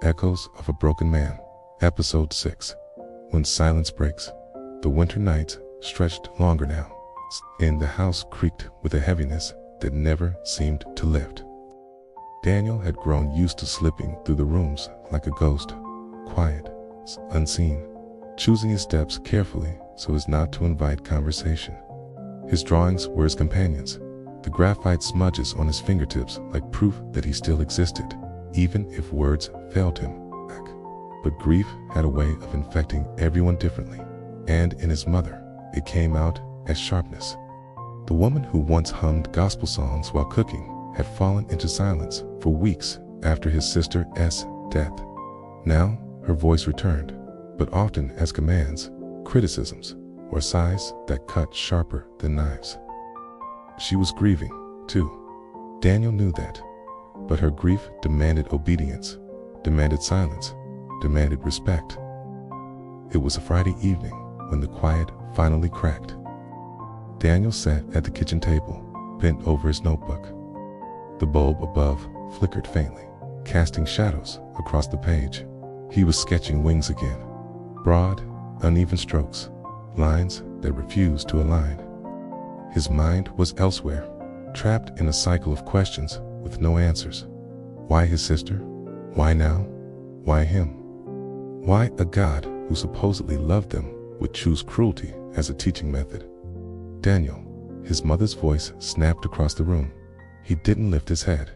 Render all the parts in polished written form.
Echoes of a Broken Man, Episode 6. When silence breaks. The winter nights stretched longer now, and the house creaked with a heaviness that never seemed to lift. Daniel had grown used to slipping through the rooms like a ghost, quiet, unseen, choosing his steps carefully so as not to invite conversation. His drawings were his companions, the graphite smudges on his fingertips like proof that he still existed, even if words failed him. But grief had a way of infecting everyone differently, and in his mother, it came out as sharpness. The woman who once hummed gospel songs while cooking had fallen into silence for weeks after his sister's death. Now, her voice returned, but often as commands, criticisms, or sighs that cut sharper than knives. She was grieving, too. Daniel knew that. But her grief demanded obedience, demanded silence, demanded respect. It was a Friday evening when the quiet finally cracked. Daniel sat at the kitchen table, bent over his notebook. The bulb above flickered faintly, casting shadows across the page. He was sketching wings again, broad, uneven strokes, lines that refused to align. His mind was elsewhere, trapped in a cycle of questions with no answers. Why his sister? Why now? Why him? Why a God who supposedly loved them would choose cruelty as a teaching method? Daniel, his mother's voice snapped across the room. He didn't lift his head.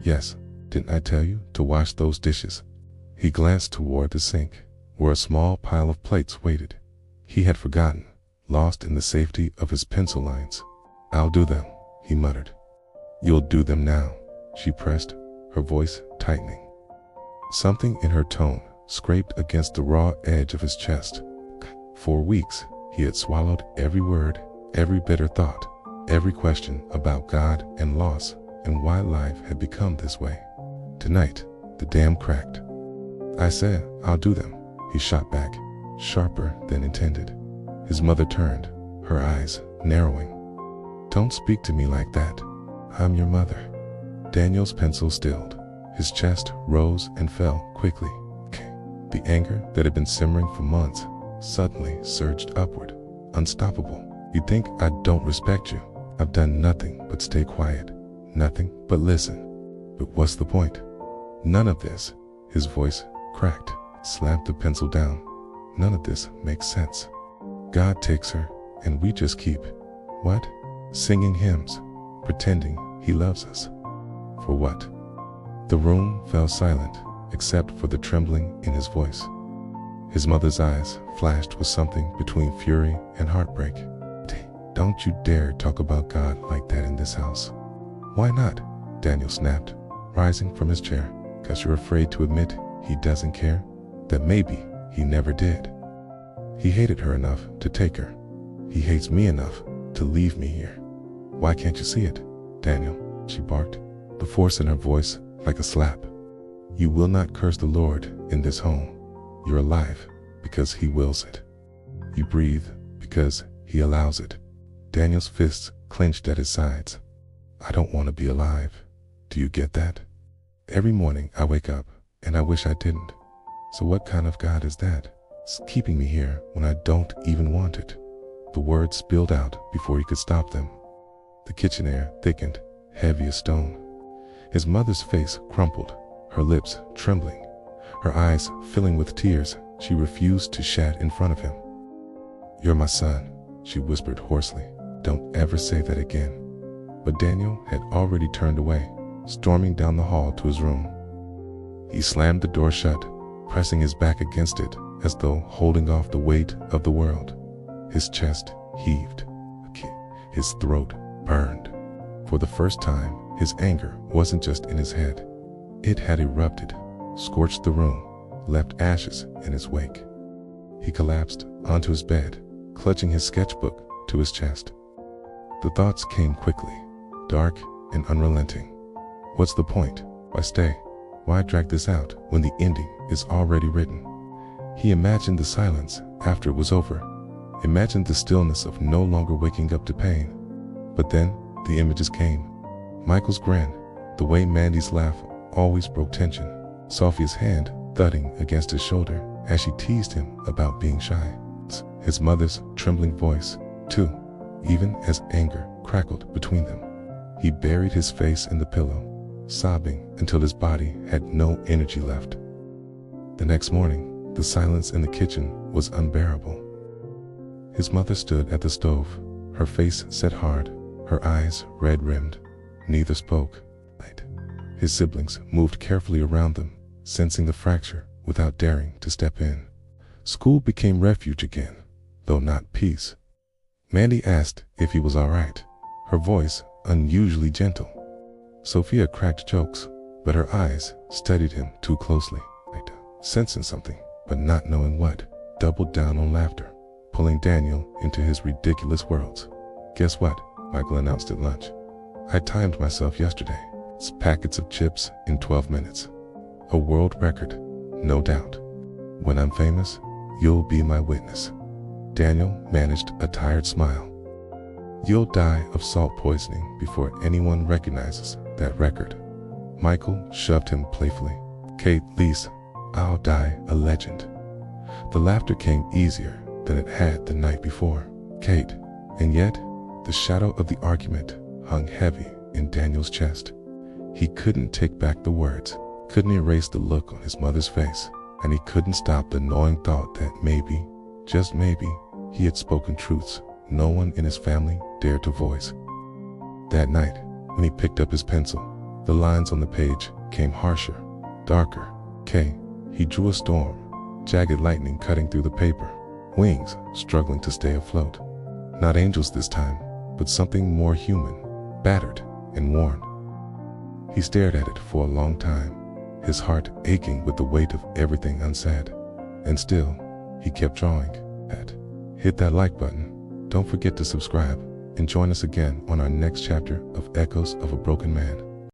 Yes, didn't I tell you to wash those dishes? He glanced toward the sink, where a small pile of plates waited. He had forgotten, lost in the safety of his pencil lines. I'll do them, he muttered. You'll do them now, she pressed, her voice tightening. Something in her tone scraped against the raw edge of his chest. For weeks, he had swallowed every word, every bitter thought, every question about God and loss and why life had become this way. Tonight, the dam cracked. I said, I'll do them, he shot back, sharper than intended. His mother turned, her eyes narrowing. Don't speak to me like that. I'm your mother. Daniel's pencil stilled. His chest rose and fell quickly. The anger that had been simmering for months suddenly surged upward, unstoppable. You think I don't respect you? I've done nothing but stay quiet, nothing but listen. But what's the point? None of this. His voice cracked, slapped the pencil down. None of this makes sense. God takes her, and we just keep, what? Singing hymns, pretending he loves us. For what? The room fell silent, except for the trembling in his voice. His mother's eyes flashed with something between fury and heartbreak. Don't you dare talk about God like that in this house. Why not? Daniel snapped, rising from his chair. 'Cause you're afraid to admit he doesn't care? That maybe he never did. He hated her enough to take her. He hates me enough to leave me here. Why can't you see it, Daniel? She barked, the force in her voice like a slap. You will not curse the Lord in this home. You're alive because he wills it. You breathe because he allows it. Daniel's fists clenched at his sides. I don't want to be alive. Do you get that? Every morning I wake up and I wish I didn't. So what kind of God is that? It's keeping me here when I don't even want it. The words spilled out before he could stop them. The kitchen air thickened, heavy as stone. His mother's face crumpled, her lips trembling, her eyes filling with tears she refused to shed in front of him. You're my son, she whispered hoarsely. Don't ever say that again. But Daniel had already turned away, storming down the hall to his room. He slammed the door shut, pressing his back against it as though holding off the weight of the world. His chest heaved. His throat burned. For the first time, his anger wasn't just in his head. It had erupted, scorched the room, left ashes in its wake. He collapsed onto his bed, clutching his sketchbook to his chest. The thoughts came quickly, dark and unrelenting. What's the point? Why stay? Why drag this out when the ending is already written? He imagined the silence after it was over, imagined the stillness of no longer waking up to pain. But then the images came. Michael's grin, the way Mandy's laugh always broke tension, Sophia's hand thudding against his shoulder as she teased him about being shy. His mother's trembling voice, too, even as anger crackled between them. He buried his face in the pillow, sobbing until his body had no energy left. The next morning, the silence in the kitchen was unbearable. His mother stood at the stove, her face set hard, her eyes red-rimmed. Neither spoke. His siblings moved carefully around them, sensing the fracture without daring to step in. School became refuge again, though not peace. Mandy asked if he was all right, her voice unusually gentle. Sophia cracked jokes, but her eyes studied him too closely. Sensing something, but not knowing what, doubled down on laughter, pulling Daniel into his ridiculous worlds. "Guess what?" Michael announced at lunch. "I timed myself yesterday. It's packets of chips in 12 minutes. A world record, no doubt. When I'm famous, you'll be my witness." Daniel managed a tired smile. "You'll die of salt poisoning before anyone recognizes that record." Michael shoved him playfully. "Kate, Lisa, I'll die a legend." The laughter came easier than it had the night before. Kate, and yet, the shadow of the argument hung heavy in Daniel's chest. He couldn't take back the words, couldn't erase the look on his mother's face, and he couldn't stop the gnawing thought that maybe, just maybe, he had spoken truths no one in his family dared to voice. That night, when he picked up his pencil, the lines on the page came harsher, darker. He drew a storm, jagged lightning cutting through the paper, wings struggling to stay afloat. Not angels this time, but something more human, battered and worn. He stared at it for a long time, his heart aching with the weight of everything unsaid. And still, he kept drawing. Hit that like button, don't forget to subscribe, and join us again on our next chapter of Echoes of a Broken Man.